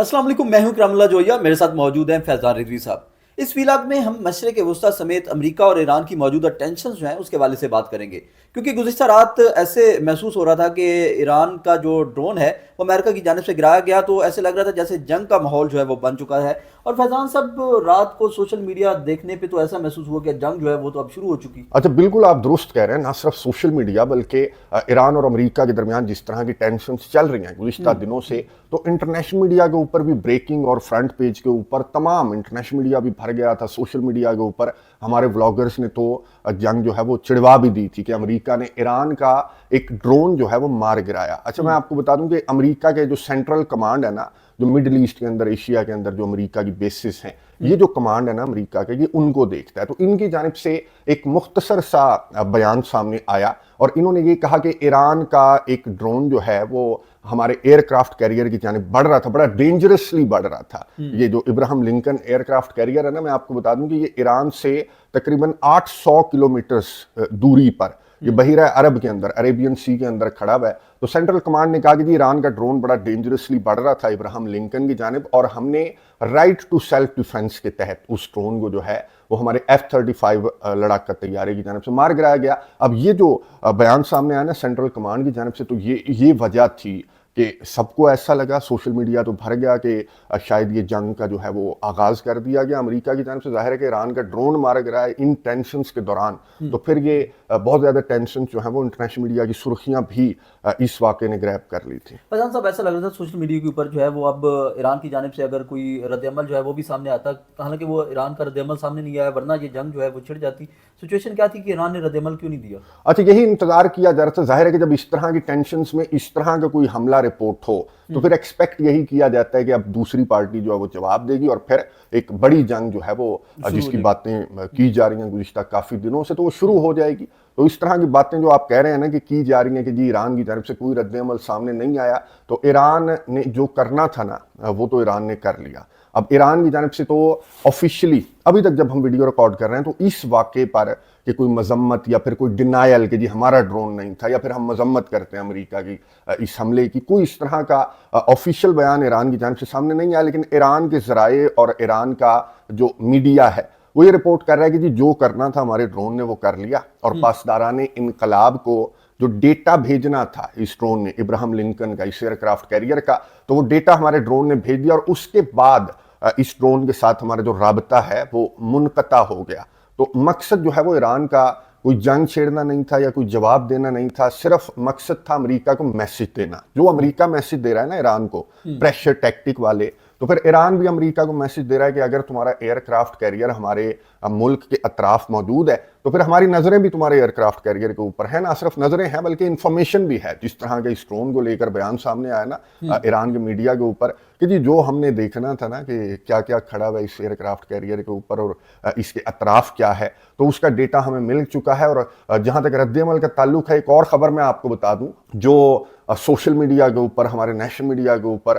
السلام علیکم، میں ہوں کرم اللہ جویا، میرے ساتھ موجود ہیں فیضان رضوی صاحب۔ اس ویلاگ میں ہم مشرق وسطیٰ سمیت امریکہ اور ایران کی موجودہ ٹینشنز جو ہیں اس کے حوالے سے بات کریں گے، کیونکہ گزشتہ رات ایسے محسوس ہو رہا تھا کہ ایران کا جو ڈرون ہے وہ امریکہ کی جانب سے گرایا گیا، تو ایسے لگ رہا تھا جیسے جنگ کا ماحول جو ہے وہ بن چکا ہے۔ اور فیضان صاحب، رات کو سوشل میڈیا دیکھنے پہ تو ایسا محسوس ہوا کہ جنگ جو ہے وہ تو اب شروع ہو چکی۔ اچھا، بالکل آپ درست کہہ رہے ہیں۔ نہ صرف سوشل میڈیا بلکہ ایران اور امریکہ کے درمیان جس طرح کی ٹینشنز چل رہی ہیں گزشتہ دنوں سے، تو انٹرنیشنل میڈیا کے اوپر بھی بریکنگ اور فرنٹ پیج کے اوپر تمام انٹرنیشنل میڈیا بھی بھر گیا تھا۔ سوشل میڈیا کے اوپر ہمارے ولاگرز نے تو جنگ جو ہے وہ چڑوا بھی دی تھی کہ امریکہ نے ایران کا ایک ڈرون جو ہے وہ مار گرایا۔ اچھا، میں آپ کو بتا دوں کہ امریکہ کے جو سینٹرل کمانڈ ہے نا، جو مڈل ایسٹ کے اندر، ایشیا کے اندر جو امریکہ کی بیسز ہیں، یہ جو کمانڈ ہے نا امریکہ کے، یہ ان کو دیکھتا ہے۔ تو ان کی جانب سے ایک مختصر سا بیان سامنے آیا اور انہوں نے یہ کہا کہ ایران کا ایک ڈرون جو ہے وہ ہمارے ایئر کرافٹ کیریئر کی جانب بڑھ رہا تھا، بڑا ڈینجرسلی بڑھ رہا تھا۔ یہ جو Abraham Lincoln aircraft carrier ہے نا، میں آپ کو بتا دوں کہ یہ ایران سے تقریباً 800 کلومیٹرز دوری پر یہ بحیرہ عرب کے اندر، عربین سی کے اندر کھڑا ہوا ہے۔ تو سینٹرل کمانڈ نے کہا کہ جی ایران کا ڈرون بڑا ڈینجرسلی بڑھ رہا تھا ابراہم لنکن کی جانب، اور ہم نے رائٹ ٹو سیلف ڈیفنس کے تحت اس ڈرون کو جو ہے وہ ہمارے F-35 لڑاکا طیارے کی جانب سے مار گرایا گیا۔ اب یہ جو بیان سامنے آیا نا سینٹرل کمانڈ کی جانب سے، تو یہ وجہ تھی کہ سب کو ایسا لگا، سوشل میڈیا تو بھر گیا کہ شاید یہ جنگ کا جو ہے وہ آغاز کر دیا گیا امریکہ کی جانب سے۔ ظاہر ہے کہ ایران کا ڈرون مارا گیا ہے ان ٹینشنز کے دوران، تو پھر یہ بہت زیادہ ٹینشن جو ہیں وہ انٹرنیشنل میڈیا کی سرخیاں بھی اس واقعے نے گریب کر لی تھی۔ فیضان صاحب، ایسا لگ رہا تھا سوشل میڈیا کے اوپر جو ہے وہ اب ایران کی جانب سے اگر کوئی رد عمل جو ہے وہ بھی سامنے آتا، حالانکہ وہ ایران کا رد عمل سامنے نہیں آیا، ورنہ یہ جنگ جو ہے وہ چھڑ جاتی۔ سچویشن کیا تھی کہ ایران نے رد عمل کیوں نہیں دیا؟ اچھا، یہی انتظار کیا جا رہا تھا۔ ظاہر ہے کہ جب اس طرح کی ٹینشنز میں اس طرح کا کوئی حملہ رپورٹ ہو تو پھر ایکسپیکٹ یہی کیا جاتا ہے کہ اب دوسری پارٹی جو ہے وہ جواب دے گی اور پھر ایک بڑی جنگ جو ہے وہ جس کی باتیں کی جا رہی ہیں گزشتہ کافی دنوں سے، تو وہ شروع ہو جائے گی۔ تو اس طرح کی باتیں جو آپ کہہ رہے ہیں نا کہ کی جا رہی ہیں کہ جی ایران کی جانب سے کوئی رد عمل سامنے نہیں آیا، تو ایران نے جو کرنا تھا نا وہ تو ایران نے کر لیا۔ اب ایران کی جانب سے تو آفیشلی ابھی تک جب ہم ویڈیو ریکارڈ کر رہے ہیں تو اس واقعے پر کہ کوئی مذمت یا پھر کوئی ڈینائل کہ جی ہمارا ڈرون نہیں تھا، یا پھر ہم مذمت کرتے ہیں امریکہ کی اس حملے کی، کوئی اس طرح کا آفیشیل بیان ایران کی جانب سے سامنے نہیں آیا۔ لیکن ایران کے ذرائع اور ایران کا جو میڈیا ہے وہ یہ رپورٹ کر رہا ہے کہ جی جو کرنا تھا ہمارے ڈرون نے وہ کر لیا، اور پاسداران انقلاب کو جو ڈیٹا بھیجنا تھا اس ڈرون نے، ابراہم لنکن کا، اس ایئر کرافٹ کیریئر کا، تو وہ ڈیٹا ہمارے ڈرون نے بھیج دیا، اور اس کے بعد اس ڈرون کے ساتھ ہمارا جو رابطہ ہے وہ منقطع ہو گیا۔ تو مقصد جو ہے وہ ایران کا کوئی جنگ چھیڑنا نہیں تھا یا کوئی جواب دینا نہیں تھا، صرف مقصد تھا امریکہ کو میسج دینا۔ جو امریکہ میسج دے رہا ہے نا ایران کو، پریشر ٹیکٹک والے، تو پھر ایران بھی امریکہ کو میسج دے رہا ہے کہ اگر تمہارا ایئر کرافٹ کیریئر ہمارے ملک کے اطراف موجود ہے تو پھر ہماری نظریں بھی تمہارے ایئر کرافٹ کیریئر کے اوپر ہیں۔ نہ صرف نظریں ہیں بلکہ انفارمیشن بھی ہے، جس طرح کے اس ڈرون کو لے کر بیان سامنے آیا نا ایران کے میڈیا کے اوپر کہ جی جو ہم نے دیکھنا تھا نا کہ کیا کیا کھڑا ہوا اس ایئر کرافٹ کیریئر کے اوپر اور اس کے اطراف کیا ہے، تو اس کا ڈیٹا ہمیں مل چکا ہے۔ اور جہاں تک رد عمل کا تعلق ہے، ایک اور خبر میں آپ کو بتا دوں جو سوشل میڈیا کے اوپر، ہمارے نیشنل میڈیا کے اوپر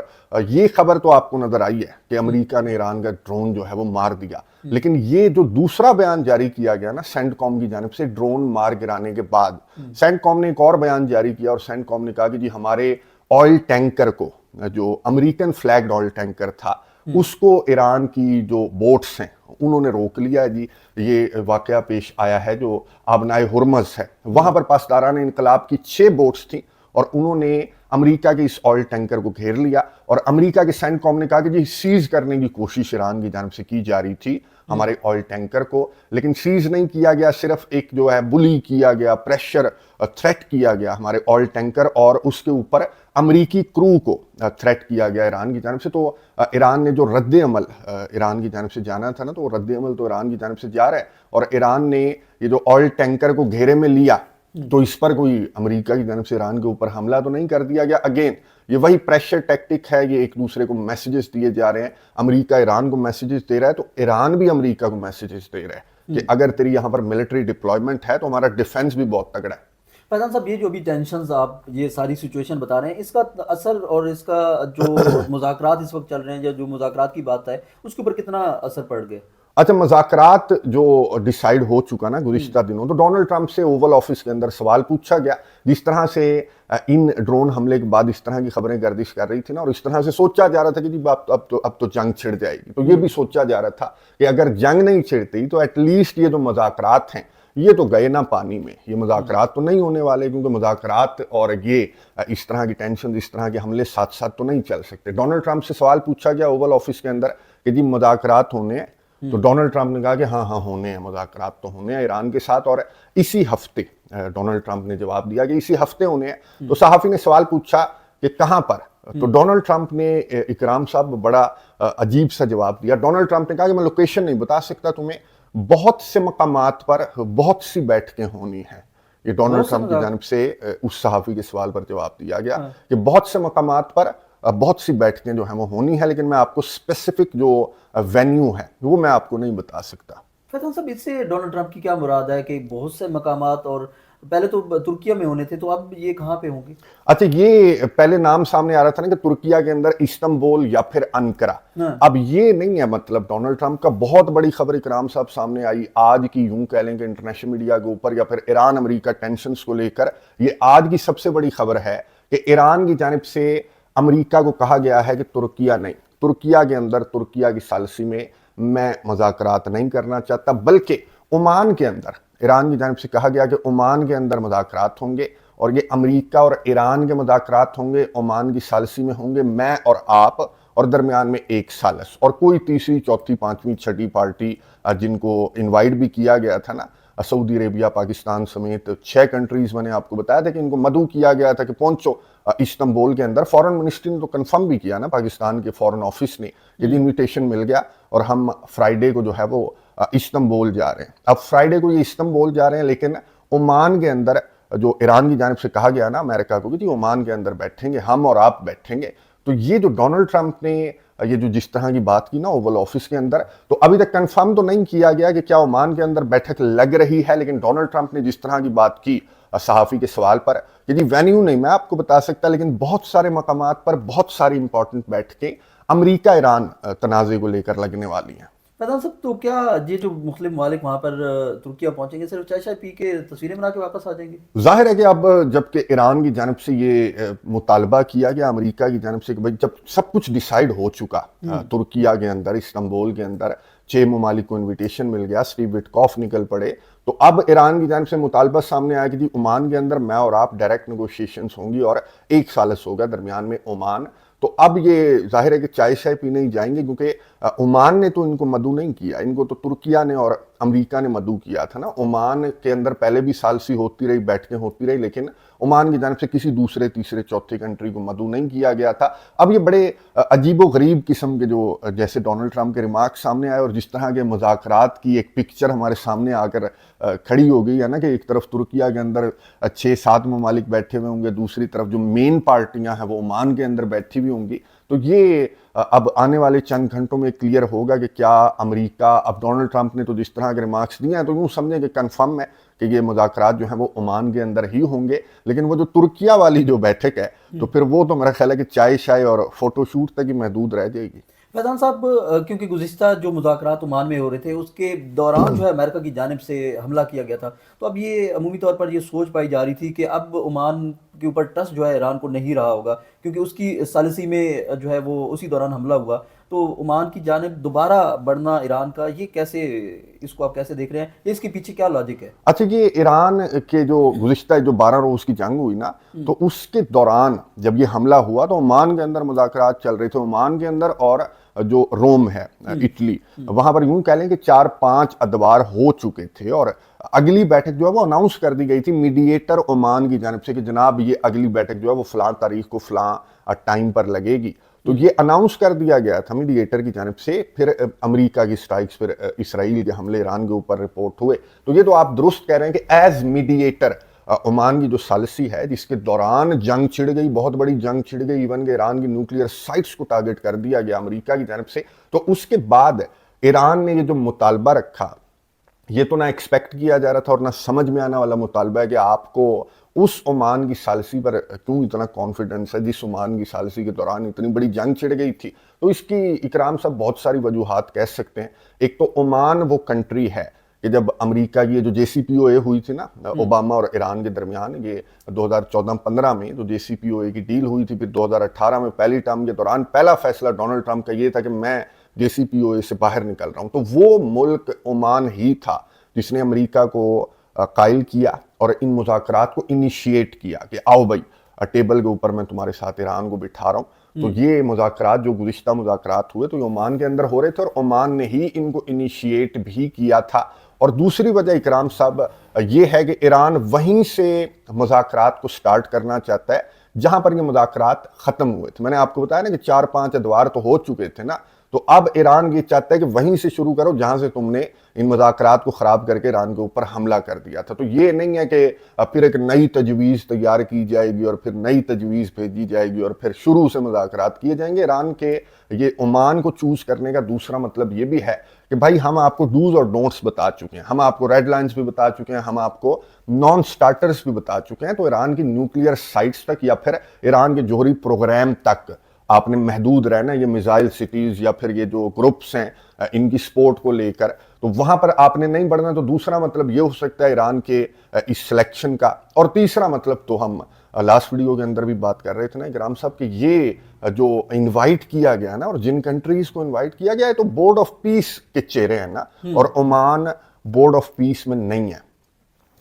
یہ خبر تو آپ کو نظر آئی ہے کہ امریکہ نے ایران کا ڈرون جو ہے وہ مار دیا، لیکن یہ جو دوسرا بیان جاری کیا گیا نا سینٹ کام کی جانب سے ڈرون مار گرانے کے بعد، سینٹ کام نے ایک اور بیان جاری کیا، اور سینٹ کام نے کہا کہ جی ہمارے آئل ٹینکر کو، جو امریکن فلیگڈ آئل ٹینکر تھا، اس کو ایران کی جو بوٹس ہیں انہوں نے روک لیا ہے۔ جی یہ واقعہ پیش آیا ہے جو آبنائے ہرمز ہے، وہاں پر پاسداران انقلاب کی 6 بوٹس تھیں، اور انہوں نے امریکہ کے اس آئل ٹینکر کو گھیر لیا، اور امریکہ کے سینٹ کام نے کہا کہ جی سیز کرنے کی کوشش ایران کی جانب سے کی جا رہی تھی ہمارے آئل ٹینکر کو، لیکن سیز نہیں کیا گیا، صرف ایک جو ہے بلی کیا گیا، پریشر تھریٹ کیا گیا ہمارے آئل ٹینکر، اور اس کے اوپر امریکی کرو کو تھریٹ کیا گیا ایران کی جانب سے۔ تو ایران نے جو رد عمل ایران کی جانب سے جانا تھا نا، تو وہ رد عمل تو ایران کی جانب سے جا رہا ہے، اور ایران نے یہ جو آئل ٹینکر کو گھیرے میں لیا تو اس پر کوئی امریکہ کی جانب سے ایران کے اوپر حملہ تو نہیں کر دیا گیا۔ اگین یہ وہی پریشر ٹیکٹک ہے، یہ ایک دوسرے کو میسیجز دیے جا رہے ہیں، امریکہ ایران کو میسیجز دے رہا ہے، تو ایران بھی امریکہ کو میسیجز دے رہا ہے کہ اگر تیری یہاں پر ملٹری ڈپلائمنٹ ہے تو ہمارا ڈیفنس بھی بہت تگڑا ہے۔ فیضان صاحب، یہ جو بھی ٹینشنز آپ یہ ساری سچویشن بتا رہے ہیں، اس کا اثر اور اس کا جو مذاکرات اس وقت چل رہے ہیں یا جو مذاکرات کی بات ہے اس کے اوپر کتنا اثر پڑ گیا؟ अच्छा, मज़ाकरात जो डिसाइड हो चुका ना गुज़िश्ता दिनों, तो डोनाल्ड ट्रंप से ओवल ऑफिस के अंदर सवाल पूछा गया। जिस तरह से इन ड्रोन हमले के बाद इस तरह की खबरें गर्दिश कर रही थी ना, और इस तरह से सोचा जा रहा था कि जी अब तो जंग छिड़ जाएगी। तो ये भी सोचा जा रहा था कि अगर जंग नहीं छिड़ती तो एटलीस्ट ये जो मज़ाकरात हैं ये तो गए ना पानी में, ये मज़ाकरात तो नहीं होने वाले, क्योंकि मज़ाकरात और ये इस तरह की टेंशन, इस तरह के हमले साथ साथ तो नहीं चल सकते। डोनाल्ड ट्रंप से सवाल पूछा गया ओवल ऑफिस के अंदर कि जी मज़ाकरात होने हैं, तो डोनाल्ड ट्रंप ने कहा कि हाँ हाँ होने हैं, मज़ाकरात तो होने हैं ईरान के साथ, और इसी हफ्ते डोनाल्ड ट्रंप ने जवाब दिया कि इसी हफ्ते होने हैं। तो सहाफ़ी ने सवाल पूछा कि कहाँ पर, तो डोनाल्ड ट्रंप ने, इकराम साहब, बड़ा अजीब सा जवाब दिया। डोनाल्ड ट्रंप ने कहा कि मैं लोकेशन नहीं बता सकता तुम्हें, बहुत से मकामात पर बहुत सी बैठकें होनी हैं। ये डोनाल्ड ट्रंप की जानिब से उस सहाफ़ी के सवाल पर जवाब दिया गया कि बहुत से मकामात पर बहुत सी बैठकें जो हैं वो होनी है, लेकिन मैं आपको स्पेसिफिक जो वेन्यू है वो मैं आपको नहीं बता सकता। फैज़ान साहब, इससे डोनाल्ड ट्रंप की क्या मुराद है कि बहुत से मकामात, और पहले तो तुर्किया में होने थे, तो अब ये कहाँ पे होंगे? अच्छा, ये पहले नाम सामने आ रहा था ना कि तुर्किया के अंदर इस्तांबुल या फिर अंकारा। अब ये नहीं है मतलब डोनाल्ड ट्रंप का। बहुत बड़ी खबर इकराम साहब सामने आई आज की, यूं कह लें कि इंटरनेशनल मीडिया के ऊपर, या फिर ईरान अमेरिका टेंशन्स को लेकर ये आज की सबसे बड़ी खबर है कि ईरान की जानिब से अमेरिका को कहा गया है कि तुर्किया नहीं, तुर्किया के अंदर, तुर्किया की सालसी में मैं मज़ाकरात नहीं करना चाहता, बल्कि ओमान के अंदर ईरान की जानिब से कहा गया कि ओमान के अंदर मज़ाकरात होंगे, और ये अमेरिका और ईरान के मज़ाकरात होंगे, ओमान की सालसी में होंगे, मैं और आप, और दरमियान में एक सालस, और कोई तीसरी, चौथी, पांचवी, छठी पार्टी जिनको इनवाइट भी किया गया था ना, सऊदी अरेबिया, पाकिस्तान समेत 6 कंट्रीज़, मैंने आपको बताया था कि इनको मदऊ किया गया था कि पहुंचो इस्तांबुल के अंदर। फॉरेन मिनिस्ट्री ने तो कंफर्म भी किया ना, पाकिस्तान के फॉरेन ऑफिस ने, यदि इन्विटेशन मिल गया, और हम फ्राइडे को जो है वो इस्तांबुल जा रहे हैं। अब फ्राइडे को ये इस्तांबुल जा रहे हैं, लेकिन ओमान के अंदर जो ईरान की जानिब से कहा गया ना अमेरिका को कि ओमान के अंदर बैठेंगे हम और आप बैठेंगे। तो ये जो डोनाल्ड ट्रंप ने ये जो जिस तरह की बात की ना ओवल ऑफिस के अंदर, तो अभी तक कंफर्म तो नहीं किया गया कि क्या ओमान के अंदर बैठक लग रही है, लेकिन डोनाल्ड ट्रंप ने जिस तरह की बात की सहाफ़ी के सवाल पर कि जी वेन्यू नहीं मैं आपको बता सकता, लेकिन बहुत सारे मकामात पर बहुत सारी इंपॉर्टेंट बैठकें अमेरिका ईरान तनाज़े को लेकर लगने वाली हैं। फैज़ान साहब, तो क्या ये जो मुस्लिम मालिक वहाँ पर तुर्किया पहुँचेंगे, सिर्फ चाय शाय पी के तस्वीरें बना के वापस आ जाएंगे? जाहिर है कि अब जबकि ईरान की जानिब से ये मुतालबा किया गया अमेरिका की जानिब से कि भाई जब सब कुछ डिसाइड हो चुका, तुर्किया के अंदर, इस्तांबुल के अंदर 6 ममालिक को इन्विटेशन मिल गया, स्टीव विटकॉफ निकल पड़े, तो अब ईरान की जानिब से मुतालबा सामने आया कि जी ओमान के अंदर मैं और आप डायरेक्ट नेगोशिएशंस होंगी, और एक सालस होगा दरमियान में ओमान। तो अब ये जाहिर है कि चाय शाय पीने ही जाएंगे, क्योंकि ओमान ने तो इनको मदऊ नहीं किया, इनको तो तुर्किया ने और अमेरिका ने मदऊ किया था ना। ओमान के अंदर पहले भी सालसी होती रही, बैठकें होती रही, लेकिन ओमान की जानिब से किसी दूसरे, तीसरे, चौथे कंट्री को मदऊ नहीं किया गया था। अब ये बड़े अजीबो गरीब किस्म के जो जैसे डोनाल्ड ट्रंप के रिमार्क सामने आए, और जिस तरह के मुज़ाकरात की एक पिक्चर हमारे सामने आकर खड़ी हो गई है ना, कि एक तरफ तुर्किया के अंदर 6-7 ममालिक बैठे हुए होंगे, दूसरी तरफ जो मेन पार्टियां हैं वो ओमान के अंदर बैठी हुई होंगी। तो ये अब आने वाले चंद घंटों में क्लियर होगा कि क्या अमेरिका, अब डोनाल्ड ट्रंप ने तो जिस तरह के रिमार्क्स दिए हैं, तो यूँ समझें कि कन्फर्म है कि ये मुज़ाकरात जो हैं वो ओमान के अंदर ही होंगे, लेकिन वो जो तुर्किया वाली जो बैठक है, तो फिर वो तो मेरा ख्याल है कि चाय शाय और फोटोशूट तक ही महदूद रह जाएगी। फैज़ान साहब, क्योंकि गुज़िश्ता जो मुज़ाकरात ओमान में हो रहे थे, उसके दौरान जो है अमेरिका की जानिब से हमला किया गया था, तो अब ये अमूमी तौर पर ये सोच पाई जा रही थी कि अब ओमान के ऊपर ट्रस्ट जो है ईरान को नहीं रहा होगा, क्योंकि उसकी सालिसी में जो है वो उसी दौरान हमला हुआ। तो ओमान की जानिब दोबारा बढ़ना ईरान का, ये कैसे, इसको आप कैसे देख रहे हैं, इसके पीछे क्या लॉजिक है? अच्छा, ये ईरान के जो गुज़िश्ता जो 12 रोज़ की जंग हुई ना, तो उसके दौरान जब ये हमला हुआ तो ओमान के अंदर मुज़ाकरात चल रहे थे, ओमान के अंदर, और जो रोम है इटली, वहां पर यूं कह लें कि 4-5 अदवार हो चुके थे, और अगली बैठक जो है वो अनाउंस कर दी गई थी मीडिएटर ओमान की जानिब से कि जनाब ये अगली बैठक जो है वो फलां तारीख को फलां टाइम पर लगेगी। तो ये अनाउंस कर दिया गया था मीडिएटर की जानिब से। फिर अमेरिका की स्ट्राइक्स, फिर इसराइल के हमले ईरान के ऊपर रिपोर्ट हुए। तो ये तो आप दुरुस्त कह रहे हैं कि एज मीडिएटर ओमान की जो सालिसी है, जिसके दौरान जंग छिड़ गई, बहुत बड़ी जंग छिड़ गई, इवन के ईरान की न्यूक्लियर साइट्स को टारगेट कर दिया गया अमेरिका की जानिब से, तो उसके बाद ईरान ने ये जो मुतालबा रखा ये तो ना एक्सपेक्ट किया जा रहा था और ना समझ में आने वाला मुतालबा है कि आपको उस ओमान की सालिसी पर क्यों इतना कॉन्फिडेंस है, जिस ओमान की सालिसी के दौरान इतनी बड़ी जंग छिड़ गई थी। तो इसकी इकराम साहब बहुत सारी वजूहात कह सकते हैं। एक तो ओमान वो कंट्री है कि जब अमेरिका की ये जो JCPOA हुई थी ना, ओबामा और ईरान के दरमियान, ये 2014-15 में जो JCPOA की डील हुई थी, फिर 2018 में पहली टर्म के दौरान पहला फैसला डोनाल्ड ट्रंप का ये था कि मैं JCPOA से बाहर निकल रहा हूं। तो वो मुल्क ओमान ही था जिसने अमेरिका को कायल किया और इन मुज़ाकरात को इनिशिएट किया कि आओ भाई टेबल के ऊपर मैं तुम्हारे साथ ईरान को बिठा रहा हूं। तो ये मुज़ाकरात जो गुज़िश्ता मुज़ाकरात हुए तो ये ओमान के अंदर हो रहे थे और ओमान ने ही इनको इनिशिएट भी किया था। और दूसरी वजह इकराम साहब ये है कि ईरान वहीं से मुज़ाकरात को स्टार्ट करना चाहता है जहां पर ये मुज़ाकरात ख़त्म हुए थे। मैंने आपको बताया ना कि 4-5 अदवार तो हो चुके थे ना, तो अब ईरान ये चाहता है कि वहीं से शुरू करो जहां से तुमने इन मुज़ाकरात को ख़राब करके ईरान के ऊपर हमला कर दिया था। तो ये नहीं है कि फिर एक नई तजवीज़ तैयार की जाएगी और फिर नई तजवीज़ भेजी जाएगी और फिर शुरू से मुज़ाकरात किए जाएंगे। ईरान के ये ओमान को चूज़ करने का दूसरा मतलब ये भी है कि भाई हम आपको डूज और डोंट्स बता चुके हैं, हम आपको रेड लाइन्स भी बता चुके हैं, हम आपको नॉन स्टार्टर्स भी बता चुके हैं। तो ईरान की न्यूक्लियर साइट्स तक या फिर ईरान के जौहरी प्रोग्राम तक आपने महदूद रहना, ये मिसाइल सिटीज या फिर ये जो ग्रुप्स हैं इनकी सपोर्ट को लेकर, तो वहां पर आपने नहीं बढ़ना। तो दूसरा मतलब ये हो सकता है ईरान के इस सिलेक्शन का। और तीसरा मतलब तो हम लास्ट वीडियो के अंदर भी बात कर रहे थे ना इकराम साहब कि ये जो इनवाइट किया गया ना और जिन कंट्रीज को इनवाइट किया गया है तो बोर्ड ऑफ पीस के चेहरे हैं ना, और ओमान बोर्ड ऑफ पीस में नहीं है।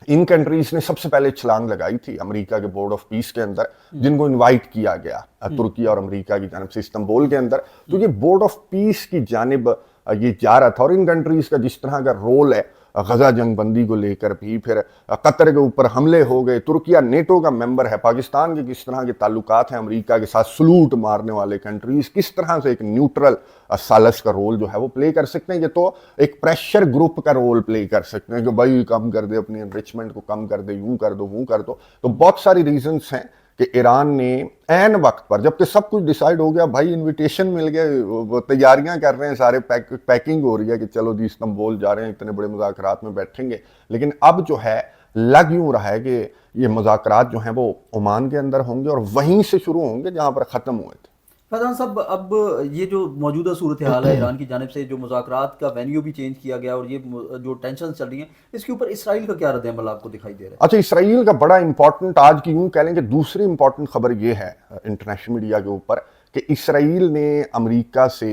इन कंट्रीज ने सबसे पहले छलांग लगाई थी अमेरिका के बोर्ड ऑफ पीस के अंदर, जिनको इनवाइट किया गया तुर्की और अमेरिका की जानिब से इस्तांबुल के अंदर। तो ये बोर्ड ऑफ पीस की जानिब ये जा रहा था। और इन कंट्रीज का जिस तरह का रोल है गजा जंगबंदी को लेकर भी, फिर कतर के ऊपर हमले हो गए, तुर्किया नेटो का मेंबर है, पाकिस्तान के किस तरह के ताल्लुकात हैं अमेरिका के साथ, सलूट मारने वाले कंट्रीज किस तरह से एक न्यूट्रल सालस का रोल जो है वो प्ले कर सकते हैं। ये तो एक प्रेशर ग्रुप का रोल प्ले कर सकते हैं कि भाई कम कर दे, अपनी एनरिचमेंट को कम कर दे, यूं कर दो वो कर दो। तो बहुत सारी रीजंस हैं कि ईरान ने ऐन वक्त पर, जबकि सब कुछ डिसाइड हो गया, भाई इनविटेशन मिल गया, तैयारियां कर रहे हैं सारे, पैकिंग हो रही है कि चलो जी इस्तांबुल जा रहे हैं, इतने बड़े मुज़ाकरात में बैठेंगे, लेकिन अब जो है लग यूं रहा है कि ये मुज़ाकरात जो हैं वो ओमान के अंदर होंगे और वहीं से शुरू होंगे जहां पर ख़त्म हुए थे। फैज़ान साहब, अब ये जो मौजूदा सूरत हाल है, ईरान की जानिब से जो मुज़ाकरात का वेन्यू भी चेंज किया गया और ये जो टेंशन चल रही हैं, इसके ऊपर इसराइल का क्या रद्द-ए-अमल आपको दिखाई दे रहा है? अच्छा, इसराइल का बड़ा इंपॉर्टेंट आज की यूं कह लें कि दूसरी इंपॉर्टेंट खबर ये है इंटरनेशनल मीडिया के ऊपर कि इसराइल ने अमेरिका से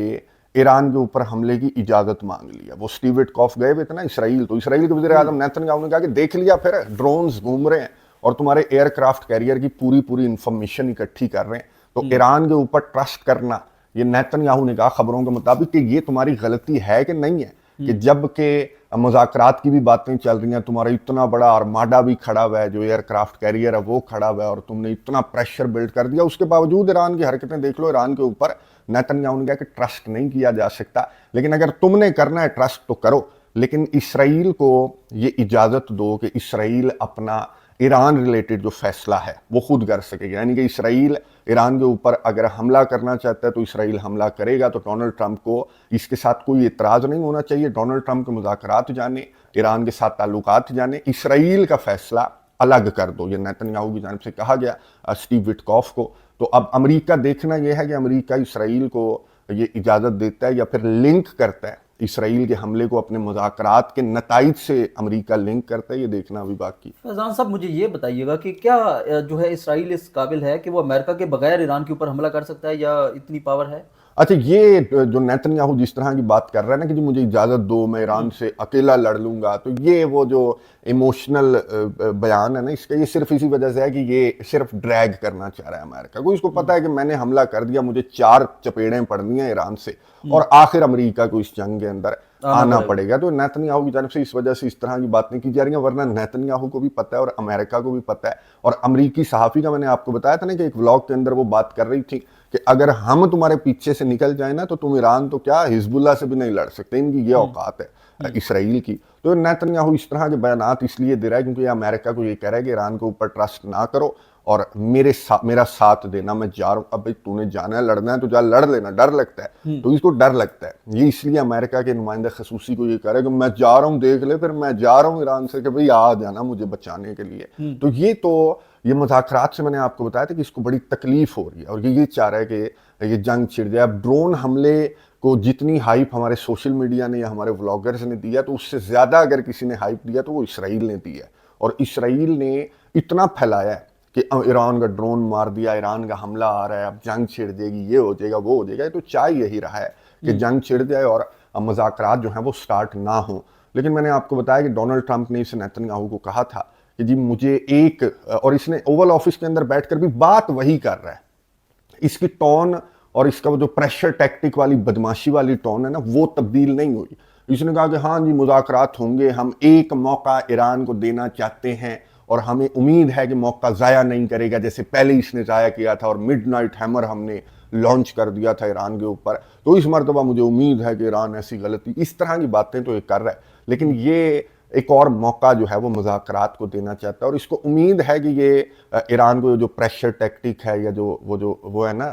ईरान के ऊपर हमले की इजाजत मांग ली है। वो स्टीव विटकॉफ गए हुए थे ना इसराइल, तो इसराइल के वज़ीर आज़म नेतन्याहू ने कहा कि देख लिया, फिर ड्रोन्स घूम रहे हैं और तुम्हारे एयरक्राफ्ट कैरियर की पूरी इंफॉर्मेशन इकट्ठी कर रहे हैं, तो ईरान के ऊपर ट्रस्ट करना, ये नेतन्याहू ने कहा खबरों के मुताबिक कि ये तुम्हारी गलती है कि नहीं है कि जबकि मुज़ाकरात की भी बातें चल रही हैं, तुम्हारा इतना बड़ा आर्माडा भी खड़ा हुआ है, जो एयरक्राफ्ट कैरियर है वो खड़ा हुआ है और तुमने इतना प्रेशर बिल्ड कर दिया, उसके बावजूद ईरान की हरकतें देख लो। ईरान के ऊपर नेतन्याहू ने कहा कि ट्रस्ट नहीं किया जा सकता, लेकिन अगर तुमने करना है ट्रस्ट तो करो, लेकिन इसराइल को ये इजाज़त दो कि इसराइल अपना ईरान रिलेटेड जो फैसला है वो खुद कर सकेगा। यानी कि इसराइल ईरान के ऊपर अगर हमला करना चाहता है तो इसराइल हमला करेगा। तो डोनाल्ड ट्रंप को इसके साथ कोई इतराज़ नहीं होना चाहिए। डोनाल्ड ट्रंप के मुज़ाकरात जाने, ईरान के साथ ताल्लुकात जाने, इसराइल का फैसला अलग कर दो, ये नेतन्याहू की जानिब से कहा गया स्टीव विटकॉफ को। तो अब अमेरिका देखना यह है कि अमेरिका इसराइल को ये इजाज़त देता है या फिर लिंक करता है इसराइल के हमले को अपने मुज़ाकरात के नताइज से अमेरिका लिंक करता है, ये देखना अभी बाकी। फैज़ान साहब, मुझे ये बताइएगा कि क्या जो है इसराइल इस काबिल है कि वो अमेरिका के बगैर ईरान के ऊपर हमला कर सकता है या इतनी पावर है? अच्छा, ये जो नेतन्याहू जिस तरह की बात कर रहा है ना कि जी मुझे इजाज़त दो, मैं ईरान से अकेला लड़ लूँगा, तो ये वो जो इमोशनल बयान है ना इसका, ये सिर्फ इसी वजह से है कि ये सिर्फ ड्रैग करना चाह रहा है अमेरिका को। इसको पता है कि मैंने हमला कर दिया, मुझे 4 चपेड़ें पड़नी हैं ईरान से और आखिर अमेरिका को इस जंग के अंदर आना पड़ेगा। तो नेतन्याहू की जानिब से इस वजह से इस तरह की बातें की जा रही हैं, वरना नेतन्याहू को भी पता है और अमेरिका को भी पता है। और अमेरिकी सहाफ़ी का मैंने आपको बताया था ना कि एक व्लॉग के अंदर वो बात कर रही थी कि अगर हम तुम्हारे पीछे से निकल जाए ना तो तुम ईरान तो क्या हिजबुल्लाह से भी नहीं लड़ सकते, इनकी ये औकात है इसराइल की। तो नेतन्याहू इस तरह के बयानात इसलिए दे रहा है क्योंकि अमेरिका को ये कह रहा है कि ईरान के ऊपर ट्रस्ट ना करो اور میرا ساتھ دینا, میں جا رہا ہوں, اب بھائی تو نے جانا ہے لڑنا ہے تو جا لڑ لینا, ڈر لگتا ہے تو اس کو ڈر لگتا ہے. یہ اس لیے امریکہ کے نمائندہ خصوصی کو یہ کہہ رہا ہے کہ میں جا رہا ہوں, دیکھ لے, پھر میں جا رہا ہوں ایران سے کہ بھئی آ جانا مجھے بچانے کے لیے. تو یہ مذاکرات سے میں نے آپ کو بتایا تھا کہ اس کو بڑی تکلیف ہو رہی ہے اور یہ چاہ رہا ہے کہ یہ جنگ چھڑ جائے. اب ڈرون حملے کو جتنی ہائپ ہمارے سوشل میڈیا نے یا ہمارے ولاگرز نے دیا, تو اس سے زیادہ اگر کسی نے ہائپ دیا تو وہ اسرائیل نے دی ہے. اور اسرائیل نے اتنا پھیلایا ہے کہ ایران کا ڈرون مار دیا, ایران کا حملہ آ رہا ہے, اب جنگ چھڑ جائے گی, یہ ہو جائے گا, وہ ہو جائے گا. تو چاہ یہی رہا ہے کہ جنگ چھڑ جائے اور مذاکرات جو ہیں وہ سٹارٹ نہ ہوں. لیکن میں نے آپ کو بتایا کہ ڈونلڈ ٹرمپ نے اسے نیتن یاہو کو کہا تھا کہ جی مجھے ایک, اور اس نے اوول آفس کے اندر بیٹھ کر بھی بات وہی کر رہا ہے, اس کی ٹون اور اس کا جو پریشر ٹیکٹک والی بدماشی والی ٹون ہے نا, وہ تبدیل نہیں ہوئی. اس نے کہا کہ ہاں جی مذاکرات ہوں گے, ہم ایک موقع ایران کو دینا چاہتے ہیں اور ہمیں امید ہے کہ موقع ضائع نہیں کرے گا جیسے پہلے اس نے ضائع کیا تھا, اور مڈ نائٹ ہیمر ہم نے لانچ کر دیا تھا ایران کے اوپر, تو اس مرتبہ مجھے امید ہے کہ ایران ایسی غلطی, اس طرح کی باتیں تو یہ کر رہا ہے. لیکن یہ ایک اور موقع جو ہے وہ مذاکرات کو دینا چاہتا ہے, اور اس کو امید ہے کہ یہ ایران کو جو پریشر ٹیکٹک ہے یا وہ ہے نا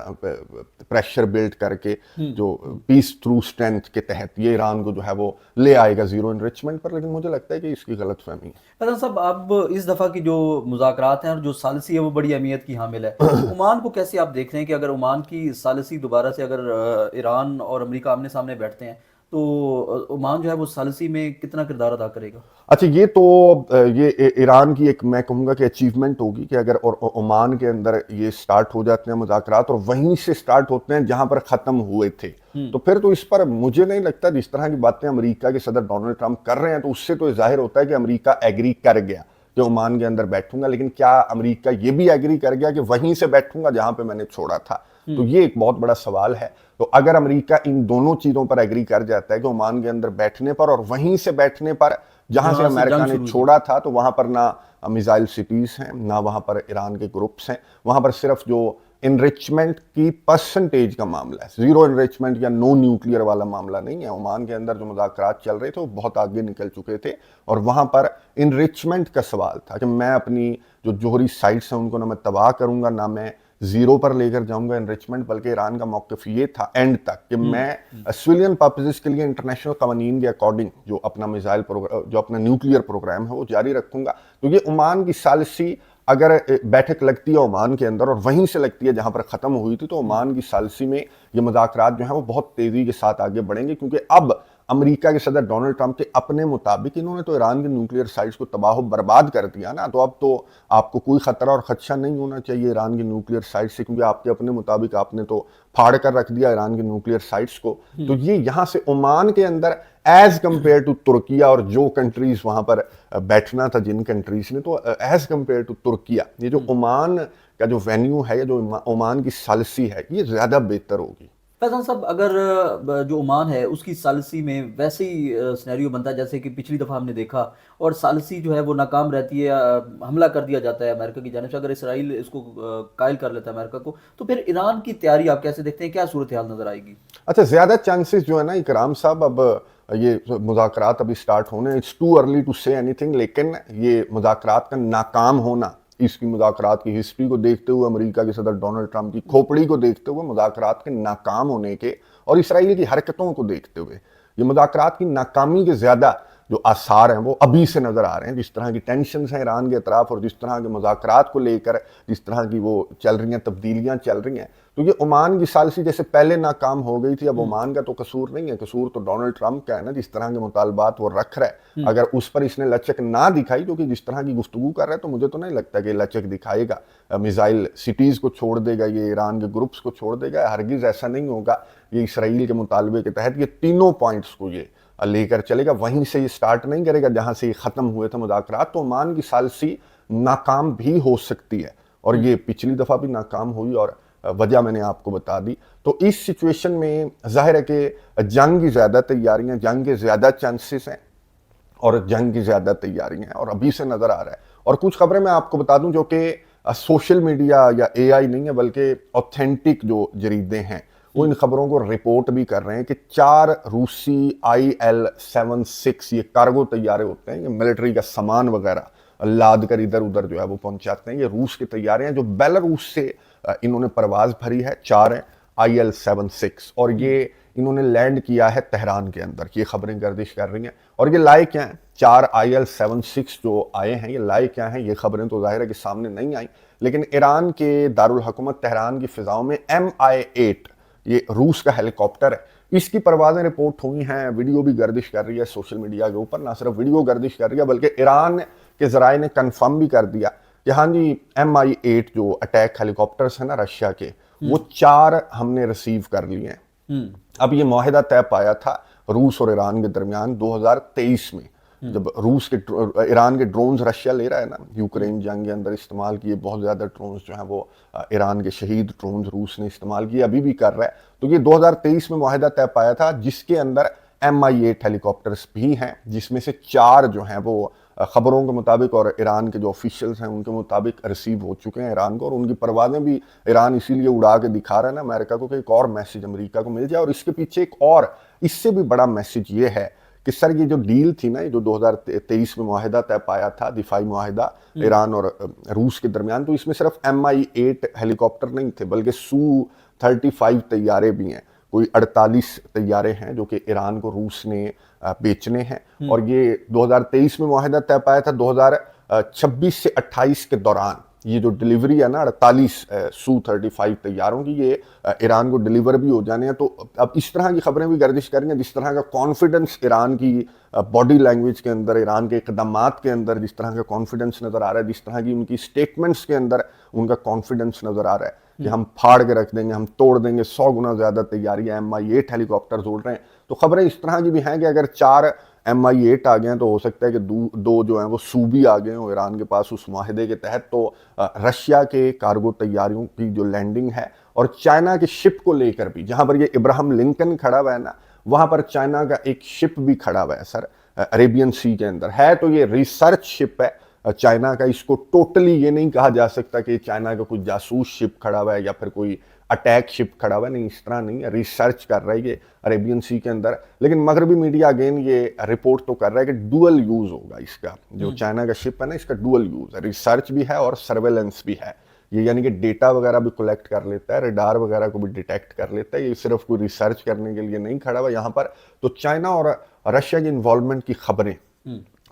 پریشر بلڈ کر کے جو پیس تھرو اسٹرینتھ کے تحت یہ ایران کو جو ہے وہ لے آئے گا زیرو انریچمنٹ پر. لیکن مجھے لگتا ہے کہ اس کی غلط فہمی ہے. فیضان صاحب, اب اس دفعہ کی جو مذاکرات ہیں اور جو ثالثی ہے وہ بڑی اہمیت کی حامل ہے. عمان کو کیسے آپ دیکھ رہے ہیں کہ اگر عمان کی ثالثی دوبارہ سے اگر ایران اور امریکہ آمنے سامنے بیٹھتے ہیں تو عمان جو ہے وہ ثالثی میں کتنا کردار ادا کرے گا؟ اچھا, یہ ایران کی ایک میں کہوں گا کہ اچیومنٹ ہوگی کہ اگر عمان کے اندر یہ سٹارٹ ہو جاتے ہیں مذاکرات اور وہیں سے سٹارٹ ہوتے ہیں جہاں پر ختم ہوئے تھے, تو پھر تو اس پر مجھے نہیں لگتا جس طرح کی باتیں امریکہ کے صدر ڈونلڈ ٹرمپ کر رہے ہیں تو اس سے تو ظاہر ہوتا ہے کہ امریکہ ایگری کر گیا کہ عمان کے اندر بیٹھوں گا. لیکن کیا امریکہ یہ بھی ایگری کر گیا کہ وہیں سے بیٹھوں گا جہاں پہ میں نے چھوڑا تھا؟ تو یہ ایک بہت بڑا سوال ہے. تو اگر امریکہ ان دونوں چیزوں پر ایگری کر جاتا ہے کہ عمان کے اندر بیٹھنے پر اور وہیں سے بیٹھنے پر جہاں سے امریکہ نے چھوڑا تھا, تو وہاں پر نہ میزائل سٹیز ہیں, نہ وہاں پر ایران کے گروپس ہیں, وہاں پر صرف جو انریچمنٹ کی پرسنٹیج کا معاملہ ہے, زیرو انریچمنٹ یا نو نیوکلیئر والا معاملہ نہیں ہے. عمان کے اندر جو مذاکرات چل رہے تھے وہ بہت آگے نکل چکے تھے, اور وہاں پر انریچمنٹ کا سوال تھا کہ میں اپنی جو جوہری سائٹس ہیں ان کو نہ میں تباہ کروں گا, نہ میں زیرو پر لے کر جاؤں گا انریچمنٹ. بلکہ ایران کا موقف یہ تھا اینڈ تک کہ میں سویلین پرپزز کے لیے انٹرنیشنل قوانین کے اکارڈنگ جو اپنا میزائل جو اپنا نیوکلیئر پروگرام ہے وہ جاری رکھوں گا. تو یہ عمان کی ثالثی اگر بیٹھک لگتی ہے عمان کے اندر اور وہیں سے لگتی ہے جہاں پر ختم ہوئی تھی, تو عمان کی ثالثی میں یہ مذاکرات جو ہیں وہ بہت تیزی کے ساتھ آگے بڑھیں گے. کیونکہ اب امریکہ کے صدر ڈونلڈ ٹرمپ کے اپنے مطابق انہوں نے تو ایران کے نیوکلیئر سائٹس کو تباہ و برباد کر دیا نا, تو اب تو آپ کو کوئی خطرہ اور خدشہ نہیں ہونا چاہیے ایران کے نیوکلیئر سائٹس سے, کیونکہ آپ کے اپنے مطابق آپ نے تو پھاڑ کر رکھ دیا ایران کے نیوکلیئر سائٹس کو. تو یہ یہاں سے عمان کے اندر ایز کمپیئر ٹو ترکیہ اور جو کنٹریز وہاں پر بیٹھنا تھا جن کنٹریز نے, تو ایز کمپیئر ٹو ترکیہ یہ جو عمان کا جو وینیو ہے یا جو عمان کی ثالثی ہے یہ زیادہ بہتر ہوگی. فیضان صاحب, اگر جو عمان ہے اس کی ثالثی میں ویسے ہی سینیریو بنتا ہے جیسے کہ پچھلی دفعہ ہم نے دیکھا, اور ثالثی جو ہے وہ ناکام رہتی ہے, حملہ کر دیا جاتا ہے امریکہ کی جانب سے, اگر اسرائیل اس کو قائل کر لیتا ہے امریکہ کو, تو پھر ایران کی تیاری آپ کیسے دیکھتے ہیں, کیا صورتحال نظر آئے گی؟ اچھا, زیادہ چانسز جو ہے نا اکرام صاحب, اب یہ مذاکرات ابھی سٹارٹ ہونے, اٹس ٹو ارلی ٹو سے اینی تھنگ, لیکن یہ مذاکرات کا ناکام ہونا, اس کی مذاکرات کی ہسٹری کو دیکھتے ہوئے, امریکہ کے صدر ڈونلڈ ٹرمپ کی کھوپڑی کو دیکھتے ہوئے, مذاکرات کے ناکام ہونے کے اور اسرائیل کی حرکتوں کو دیکھتے ہوئے, یہ مذاکرات کی ناکامی کے زیادہ جو آثار ہیں وہ ابھی سے نظر آ رہے ہیں. جس طرح کی ٹینشنز ہیں ایران کے اطراف اور جس طرح کے مذاکرات کو لے کر جس طرح کی وہ چل رہی ہیں, تبدیلیاں چل رہی ہیں, تو یہ عمان کی ثالثی جیسے پہلے ناکام ہو گئی تھی, اب عمان کا تو قصور نہیں ہے, قصور تو ڈونلڈ ٹرمپ کا ہے نا, جس طرح کے مطالبات وہ رکھ رہا ہے. اگر اس پر اس نے لچک نہ دکھائی, کیونکہ جس طرح کی گفتگو کر رہا ہے, تو مجھے تو نہیں لگتا کہ لچک دکھائے گا, میزائل سٹیز کو چھوڑ دے گا, یہ ایران کے گروپس کو چھوڑ دے گا, ہرگز ایسا نہیں ہوگا. یہ اسرائیل کے مطالبے کے تحت یہ تینوں پوائنٹس کو یہ لے کر چلے گا, وہیں سے یہ سٹارٹ نہیں کرے گا جہاں سے یہ ختم ہوئے تھے مذاکرات. تو عمان کی ثالثی ناکام بھی ہو سکتی ہے, اور یہ پچھلی دفعہ بھی ناکام ہوئی, اور وجہ میں نے آپ کو بتا دی. تو اس سچویشن میں ظاہر ہے کہ جنگ کی زیادہ تیاریاں, جنگ کے زیادہ چانسز ہیں اور جنگ کی زیادہ تیاریاں ہیں, اور ابھی سے نظر آ رہا ہے. اور کچھ خبریں میں آپ کو بتا دوں جو کہ سوشل میڈیا یا اے آئی نہیں ہے بلکہ اوتھینٹک جو جریدے ہیں وہ ان خبروں کو رپورٹ بھی کر رہے ہیں کہ 4 روسی IL-76 یہ کارگو طیارے ہوتے ہیں, یہ ملٹری کا سامان وغیرہ लाद कर इधर उधर जो है वो पहुंचाते हैं। ये रूस की तैयारियां जो बेलारूस से इन्होंने परवाज भरी है, 4 हैं IL-76, और ये इन्होंने लैंड किया है तेहरान के अंदर। ये खबरें गर्दिश कर रही हैं। और ये लाए क्या हैं, 4 IL-76 जो आए हैं, ये लाए क्या हैं, ये खबरें तो जाहिर है कि सामने नहीं आई, लेकिन ईरान के दारुल हुकूमत तेहरान की फिजाओं में MI-8, ये रूस का हेलीकॉप्टर है, इसकी परवाजें रिपोर्ट हुई हैं। वीडियो भी गर्दिश कर रही है सोशल मीडिया के ऊपर। ना सिर्फ वीडियो गर्दिश कर रही है बल्कि ईरान के जराए ने कंफर्म भी कर दिया कि हाँ जी, MI-8 जो अटैक हेलीकॉप्टर्स हैं ना रशिया के, वो 4 हमने रिसीव कर लिए हैं। अब ये मुआहिदा तय पाया था रूस और ईरान के दरमियान 2023 में, जब रूस के ईरान के ड्रोन्स रशिया ले रहा है ना यूक्रेन जंग के अंदर इस्तेमाल किए, बहुत ज़्यादा ड्रोन्स जो हैं वो ईरान के शहीद ड्रोन्स रूस ने इस्तेमाल किए, अभी भी कर रहा है। तो ये 2023 में मुआहिदा तय पाया था जिसके अंदर MI-8 हेलीकॉप्टर्स भी हैं, जिसमें से 4 जो हैं वो खबरों के मुताबिक और ईरान के जो ऑफिशियल्स हैं उनके मुताबिक रिसीव हो चुके हैं ईरान को, और उनकी परवाजें भी ईरान इसीलिए उड़ा के दिखा रहा है ना अमेरिका को कि एक और मैसेज अमेरिका को मिल जाए। और इसके पीछे एक और इससे भी बड़ा मैसेज ये है कि सर ये जो डील थी ना, ये जो 2023 में मुआहिदा तय पाया था, दिफाई मुआहिदा ईरान और रूस के दरमियान, तो इसमें सिर्फ MI-8 हेलीकॉप्टर नहीं थे बल्कि Su-35 तैयारे भी हैं। कोई 48 तैयारे हैं जो कि ईरान को रूस ने बेचने हैं। और ये 2023 में मुआहिदा तय पाया था, 2026 से 28 के दौरान ये जो डिलीवरी है ना 48 Su-35 तैयारों की, ये ईरान को डिलीवर भी हो जाने हैं। तो अब इस तरह की खबरें भी गर्दिश करेंगे, जिस तरह का कॉन्फिडेंस ईरान की बॉडी लैंग्वेज के अंदर, ईरान के इकदामात के अंदर जिस तरह का कॉन्फिडेंस नज़र आ रहा है, जिस तरह की उनकी स्टेटमेंट्स के अंदर उनका कॉन्फिडेंस नज़र आ रहा है कि हम फाड़ के रख देंगे, हम तोड़ देंगे, 100 गुना ज़्यादा तैयारियां MI-8 हेलीकॉप्टर उड़ रहे हैं। तो खबरें इस तरह की भी हैं कि अगर 4 MI-8 आ गए हैं तो हो सकता है कि दो जो हैं वो सू भी आ गए हों ईरान के पास उस माहिदे के तहत। तो रशिया के कार्गो तैयारियों की जो लैंडिंग है, और चाइना के शिप को लेकर भी, जहां पर ये इब्राहिम लिंकन खड़ा हुआ है ना, वहां पर चाइना का एक शिप भी खड़ा हुआ है सर, अरेबियन सी के अंदर है। तो ये रिसर्च शिप है चाइना का, इसको टोटली ये नहीं कहा जा सकता कि चाइना का कोई जासूस शिप खड़ा हुआ है या फिर कोई अटैक शिप खड़ा हुआ है, नहीं, इस तरह नहीं है। रिसर्च कर रहा है ये अरेबियन सी के अंदर, लेकिन मगरबी मीडिया अगेन ये रिपोर्ट तो कर रहा है कि डुअल यूज होगा इसका, जो चाइना का शिप है ना, इसका डुअल यूज है, रिसर्च भी है और सर्वेलेंस भी है। ये यानी कि डेटा वगैरह भी कलेक्ट कर लेता है, रेडार वगैरह को भी डिटेक्ट कर लेता है। ये सिर्फ कोई रिसर्च करने के लिए नहीं खड़ा हुआ यहाँ पर। तो चाइना और रशिया की इन्वॉल्वमेंट की खबरें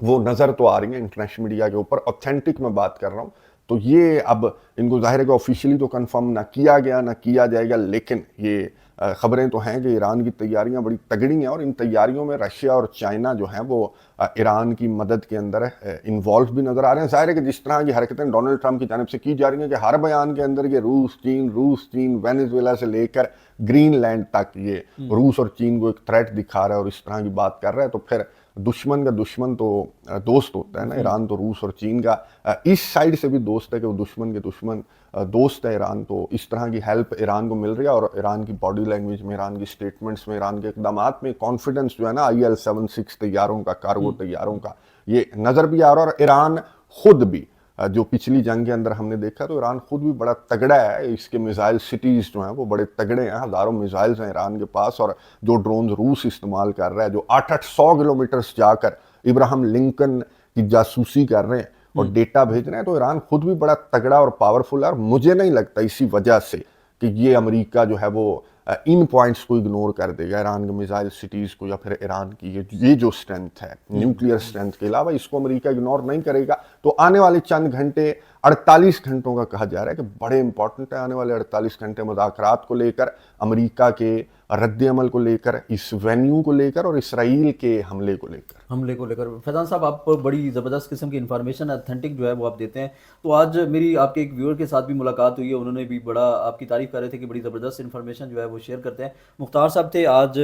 वो नज़र तो आ रही हैं इंटरनेशनल मीडिया के ऊपर, ऑथेंटिक मैं बात कर रहा हूँ। तो ये अब इनको जाहिर है कि ऑफिशियली तो कंफर्म ना किया गया ना किया जाएगा, लेकिन ये खबरें तो हैं कि ईरान की तैयारियां बड़ी तगड़ी हैं, और इन तैयारियों में रशिया और चाइना जो हैं वो ईरान की मदद के अंदर इन्वॉल्व भी नज़र आ रहे हैं। जाहिर है कि जिस तरह की हरकतें डोनाल्ड ट्रंप की जानिब से की जा रही हैं कि हर बयान के अंदर ये रूस चीन वेनेजुएला से लेकर ग्रीनलैंड तक ये रूस और चीन को एक थ्रेट दिखा रहा है और इस तरह की बात कर रहा है, तो फिर दुश्मन का दुश्मन तो दोस्त होता है ना। ईरान तो रूस और चीन का इस साइड से भी दोस्त है कि वो दुश्मन के दुश्मन दोस्त है ईरान। तो इस तरह की हेल्प ईरान को मिल रही है, और ईरान की बॉडी लैंग्वेज में, ईरान की स्टेटमेंट्स में, ईरान के इकदामात में कॉन्फिडेंस जो है ना IL-76 तैयारों का, कार्गो तैयारों का, ये नज़र भी आ रहा है। और ईरान खुद भी जो पिछली जंग के अंदर हमने देखा, तो ईरान खुद भी बड़ा तगड़ा है। इसके मिसाइल सिटीज़ जो हैं वो बड़े तगड़े हैं, हज़ारों मिसाइल्स हैं ईरान के पास। और जो ड्रोन रूस इस्तेमाल कर रहा है, जो 800 किलोमीटर जाकर इब्राहिम लिंकन की जासूसी कर रहे हैं और डेटा भेज रहे हैं, तो ईरान खुद भी बड़ा तगड़ा और पावरफुल है। और मुझे नहीं लगता इसी वजह से कि ये अमेरिका जो है वो इन पॉइंट्स को इग्नोर कर देगा, ईरान के मिसाइल सिटीज़ को, या फिर ईरान की ये जो स्ट्रेंथ है, न्यूक्लियर स्ट्रेंथ के अलावा, इसको अमेरिका इग्नोर नहीं करेगा। तो आने वाले चंद घंटे, 48 घंटों का कहा जा रहा है कि बड़े इंपॉर्टेंट है। आने वाले 48 घंटे मुज़ाकरात को लेकर, अमेरिका के रद्द-ए-अमल को लेकर, इस वेन्यू को लेकर और इसराइल के हमले को लेकर। फैज़ान साहब, आप बड़ी ज़बरदस्त किस्म की इन्फॉर्मेशन ऑथेंटिक जो है वो आप देते हैं। तो आज मेरी आपके एक व्यूअर के साथ भी मुलाकात हुई है, उन्होंने भी बड़ा आपकी तारीफ़ कर रहे थे कि बड़ी ज़बरदस्त इन्फॉर्मेशन जो है वो शेयर करते हैं। मुख्तार साहब थे, आज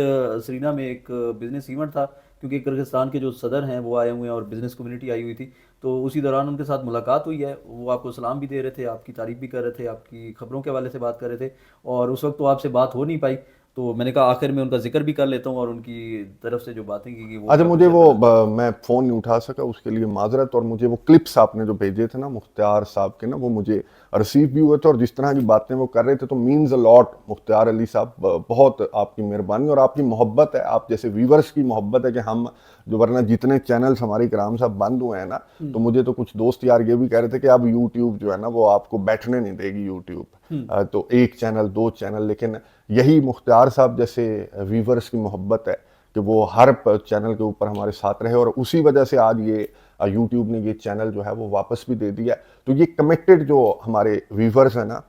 सरीना में एक बिज़नेस इवेंट था, क्योंकि किर्गिस्तान के जो सदर हैं वो आए हुए हैं और बिज़नेस कम्युनिटी आई हुई थी। तो उसी दौरान उनके साथ मुलाकात हुई है, वो आपको सलाम भी दे रहे थे, आपकी तारीफ़ भी कर रहे थे, आपकी खबरों के हवाले से बात कर रहे थे। और उस वक्त तो आपसे बात हो नहीं पाई, تو میں نے کہا آخر میں ان کا ذکر بھی کر لیتا ہوں اور ان کی طرف سے جو باتیں کی وہ اچھا مجھے وہ میں فون نہیں اٹھا سکا اس کے لیے معذرت، اور مجھے وہ کلپس آپ نے جو بھیجے تھے نا مختار صاحب کے نا، وہ مجھے ریسیو بھی ہوئے تھے، اور جس طرح کی باتیں وہ کر رہے تھے تو مینز اے لاٹ مختار علی صاحب، بہت آپ کی مہربانی اور آپ کی محبت ہے، آپ جیسے ویورز کی محبت ہے کہ ہم جو ورنہ جتنے چینلز ہمارے کرام صاحب بند ہوئے ہیں نا، تو مجھے تو کچھ دوست یار یہ بھی کہہ رہے تھے کہ اب یوٹیوب جو ہے نا وہ آپ کو بیٹھنے نہیں دے گی یوٹیوب، تو ایک چینل دو چینل، لیکن یہی مختار صاحب جیسے ویورز کی محبت ہے کہ وہ ہر چینل کے اوپر ہمارے ساتھ رہے، اور اسی وجہ سے آج یہ یوٹیوب نے یہ چینل جو ہے وہ واپس بھی دے دیا ہے۔ تو یہ کمیٹڈ جو ہمارے ویورز ہیں نا،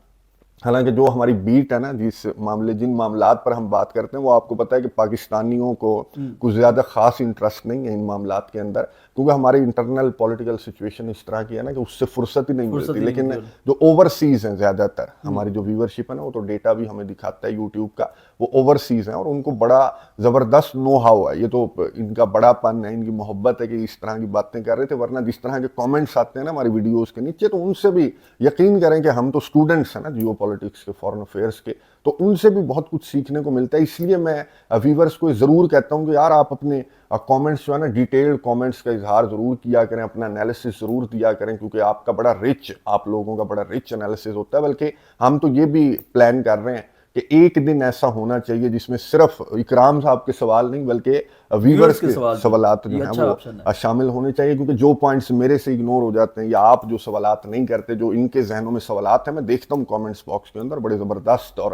حالانکہ جو ہماری بیٹ ہے نا، جن معاملات پر ہم بات کرتے ہیں، وہ آپ کو پتہ ہے کہ پاکستانیوں کو کچھ زیادہ خاص انٹرسٹ نہیں ہے ان معاملات کے اندر، کیونکہ ہماری انٹرنل پولیٹیکل سچویشن اس طرح کی ہے نا کہ اس سے فرصت ہی نہیں ملتی۔ لیکن جو اوورسیز ہیں زیادہ تر ہماری جو ویورشپ ہے نا، وہ تو ڈیٹا بھی ہمیں دکھاتا ہے یوٹیوب کا، وہ اوورسیز ہیں اور ان کو بڑا زبردست نو ہاؤ ہے، یہ تو ان کا بڑا پن ہے، ان کی محبت ہے کہ اس طرح کی باتیں کر رہے تھے، ورنہ جس طرح کے کامنٹس آتے ہیں نا ہماری ویڈیوز کے نیچے، تو ان سے بھی یقین کریں کہ ہم تو اسٹوڈنٹس ہیں نا جیو پولیٹکس کے، فورن افیئرس کے، تو ان سے بھی بہت کچھ سیکھنے کو ملتا ہے۔ اس لیے میں ویورز کو ضرور کہتا ہوں کہ یار آپ اپنے کامنٹس جو ہے نا، ڈیٹیلڈ کامنٹس کا اظہار ضرور کیا کریں، اپنا انالیسس ضرور دیا کریں، کیونکہ آپ کا بڑا رچ، آپ لوگوں کا بڑا رچ انالیسس ہوتا ہے۔ بلکہ ہم تو یہ بھی پلان کر رہے ہیں کہ ایک دن ایسا ہونا چاہیے جس میں صرف اکرام صاحب کے سوال نہیں بلکہ ویورز کے سوالات جو ہیں وہ شامل ہونے چاہیے، کیونکہ جو پوائنٹس میرے سے اگنور ہو جاتے ہیں یا آپ جو سوالات نہیں کرتے، جو ان کے ذہنوں میں سوالات ہیں، میں دیکھتا ہوں کامنٹس باکس کے اندر بڑے زبردست اور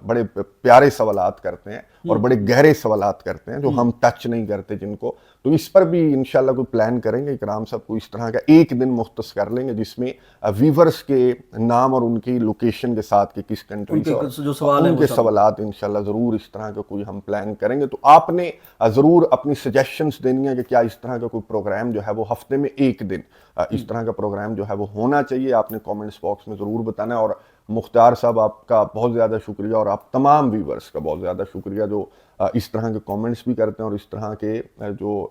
بڑے پیارے سوالات کرتے ہیں اور بڑے گہرے سوالات کرتے ہیں جو ہم ٹچ نہیں کرتے جن کو، تو اس پر بھی انشاءاللہ کوئی پلان کریں گے، اکرام صاحب کو اس طرح کا ایک دن مختص کر لیں گے جس میں ویورز کے نام اور ان کی لوکیشن کے ساتھ کہ کس کنٹری سے، اور ان کے سوالات انشاءاللہ ضرور اس طرح کا کوئی ہم پلان کریں گے۔ تو آپ نے ضرور اپنی سجیشنز دینی ہے کہ کیا اس طرح کا کوئی پروگرام جو ہے وہ ہفتے میں ایک دن اس طرح کا پروگرام جو ہے وہ ہونا چاہیے، آپ نے کامنٹس باکس میں ضرور بتانا ہے۔ اور مختار صاحب آپ کا بہت زیادہ شکریہ، اور آپ تمام ویورز کا بہت زیادہ شکریہ جو اس طرح کے کامنٹس بھی کرتے ہیں، اور اس طرح کے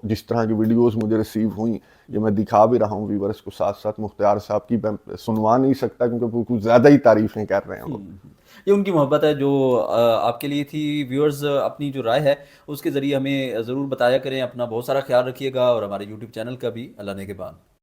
جس طرح کی ویڈیوز مجھے ریسیو ہوئیں، یہ میں دکھا بھی رہا ہوں ویورز کو ساتھ ساتھ۔ مختار صاحب کی میں سنوا نہیں سکتا کیونکہ وہ کچھ زیادہ ہی تعریفیں کر رہے ہیں وہ۔ یہ ان کی محبت ہے جو آپ کے لیے تھی۔ ویورز اپنی جو رائے ہے اس کے ذریعے ہمیں ضرور بتایا کریں، اپنا بہت سارا خیال رکھیے گا، اور ہمارے یوٹیوب چینل کا بھی۔ اللہ نگہبان۔